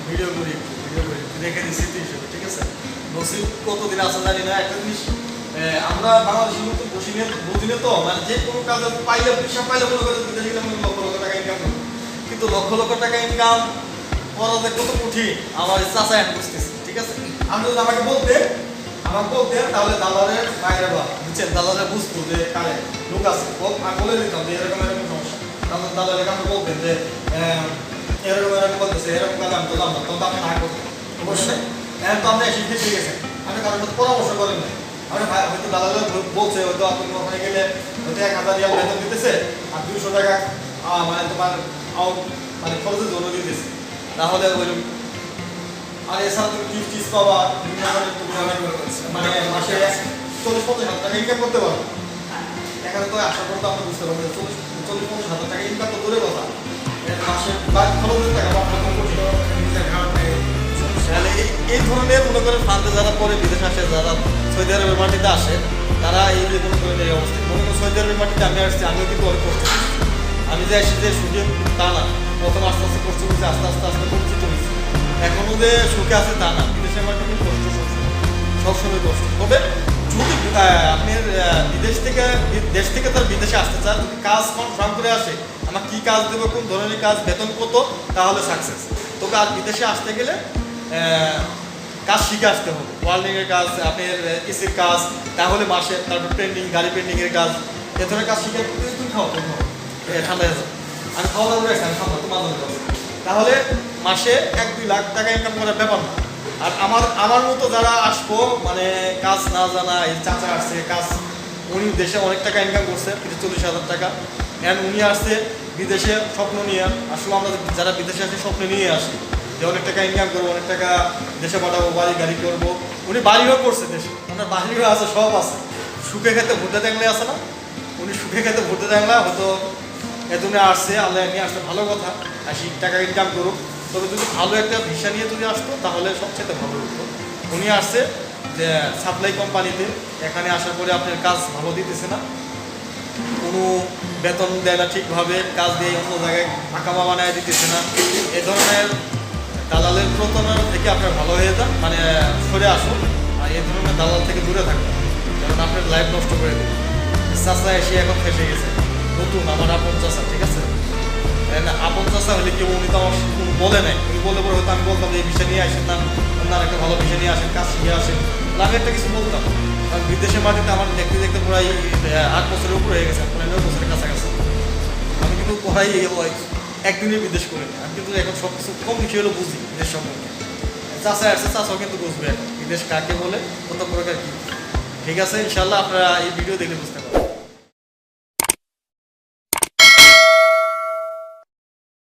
Video করি রেখে দিচ্ছি হিসেবে, ঠিক আছে। নসিব কতদিন আসা জানি না। একটা জিনিস আমরা বাংলাদেশের মতো বুঝি না তো, মানে যে কোনো কাজ পাইলে পয়সা পাইলে মনে করে বিদেশে গেলে লক্ষ লক্ষ টাকা ইনকাম করবো, কিন্তু লক্ষ লক্ষ টাকা ইনকাম করা যে কত কঠিন আমার চাচা এখন বুঝতেছি, ঠিক আছে। আমি যদি আমাকে বলতেন তাহলে দালালের বাইরে বা বুঝছেন, দালালের বুঝতো যে কারে লোক আছে, আমি বলে দিতাম যে এরকম এরকম সমস্যা। তাহলে দালালের কাছে বলতেন যে এরকম এরকম বলতেছে, এরকম কাজ আমি তো জানতাম, তখন আপনি না করতেন অবশ্যই। এখন তো আপনি এসে ফেসে গেছেন, আপনি কারোর সাথে পরামর্শ করেন না। আপনি হয়তো দালালের বলছে, হয়তো আপনি ওখানে গেলে হয়তো 1000 রিয়াল বেতন দিতেছে আর 200 টাকা মানে তোমার মানে খরচের জন্য দিতেছে, তাহলে ওই আর এছাড়া তুমি টিপস পাবা, মানে মাসে 40-50 হাজার টাকা ইনকাম করতে পারো। এখানে তো আশা করতে আমরা বুঝতে পারবো 40-50 হাজার টাকা ইনকাম তো দূরে কথা, মাসে খরচের টাকা তাহলে এই ধরনের মনে করেন ফান্ডে যারা পরে বিদেশ আসে, যারা সৌদি আরবের মাটিতে আসে, তারা এই যে মনে করেন এই অবস্থা। মনে করেন সৌদি আরবের মাটিতে আমি আসছি, আমিও কিন্তু অনেক কষ্ট করছি। আমি যে আসি যে সুখে তা না, প্রথম আস্তে আস্তে কষ্ট করছি, আস্তে আস্তে পরিচিত হয়েছি। এখনো যে সুখে আছে তা না, বিদেশের মাটিতে কষ্ট সবসময় কষ্ট। তবে যদি আপনি দেশ থেকে তার বিদেশে আসতে চান, যদি কাজ কনফার্ম করে আসে, আমার কী কাজ দেবো, কোন ধরনের কাজ, বেতন কত, তাহলে সাকসেস। তবে আর বিদেশে আসতে গেলে কাজ শিখে আসতে হবে, ওয়ার্ল্ডিংয়ের কাজ, আপনার এসির কাজ, তাহলে মাসে, তারপর পেন্টিং, গাড়ি পেন্টিংয়ের কাজ, এ ধরনের কাজ শিখে তুমি খাও ঠান্ডা হয়ে যাবে। আমি খাওয়া দাওয়া করে আসি, আমি খাবো তোমার তাহলে মাসে 1-2 লাখ টাকা ইনকাম করার ব্যাপার না। আর আমার মতো যারা আসবো, মানে কাজ না জানা, এই চাচা আসছে কাজ, উনি দেশে অনেক টাকা ইনকাম করছে, 40,000 টাকা, অ্যান্ড উনি আসছে বিদেশে স্বপ্ন নিয়ে। আসলে আমরা যারা বিদেশে আসে স্বপ্ন নিয়ে আসি যে অনেক টাকা ইনকাম করবো, অনেক টাকা দেশে পাঠাবো, বাড়ি গাড়ি করবো। উনি বাড়িও করছে দেশে, ওনার বাড়িও আছে, সব আছে। সুখে খেতে ভোটে দেখলে আছে না, উনি সুখে খেতে ভোটে দেখলা হয়তো এজন্য আসছে, আল্লাহ নিয়ে আসতে ভালো কথা, আর টাকা ইনকাম করুক। তবে যদি ভালো একটা ভিসা নিয়ে যদি আসতো তাহলে সবচেয়ে ভালো হতো। উনি আসছে যে সাপ্লাই কোম্পানিতে, এখানে আসার পরে আপনার কাজ ভালো দিতেছে না, কোনো বেতন দেয় না ঠিকভাবে, কাজ দিয়ে অন্য জায়গায় আকামা বানায় দিতেছে না। এ ধরনের দালালের প্রতারণা থেকে আপনার ভালো হয়ে যান, মানে সরে আসুন, আর এই ধরনের দালাল থেকে দূরে থাকুন, কারণ আপনার লাইফ নষ্ট করে দেবে। চাষা এসে এখন ফেসে গেছে, নতুন আমার আপন চাষা, ঠিক আছে। আপন চাষা হলে কেউ, উনি তো আমার বলে নাই, উনি বলে পরে হয়তো আমি বলতাম যে এই বিষয় নিয়ে আসেন না, আপনার একটা ভালো বিষয় নিয়ে আসেন, কাজ শিখে আসেন, আমি একটা কিছু বলতাম। কারণ বিদেশের মাটিতে আমার দেখতে দেখতে প্রায় 8 বছরের উপর হয়ে গেছে, 9 বছরের কাছাকাছি। আমি কিন্তু প্রায় একদিনে বিদেশ করিনি, আমি কিন্তু এখন সব কিছু কম বেশি হলেও বুঝি বিদেশ সম্পর্কে। চাষা আসছে, চাষাও কিন্তু বুঝবে এখন বিদেশ কাকে বলে, কত প্রকার কী। ঠিক আছে, ইনশাল্লাহ আপনারা এই ভিডিও দেখলে বুঝতে পারবেন।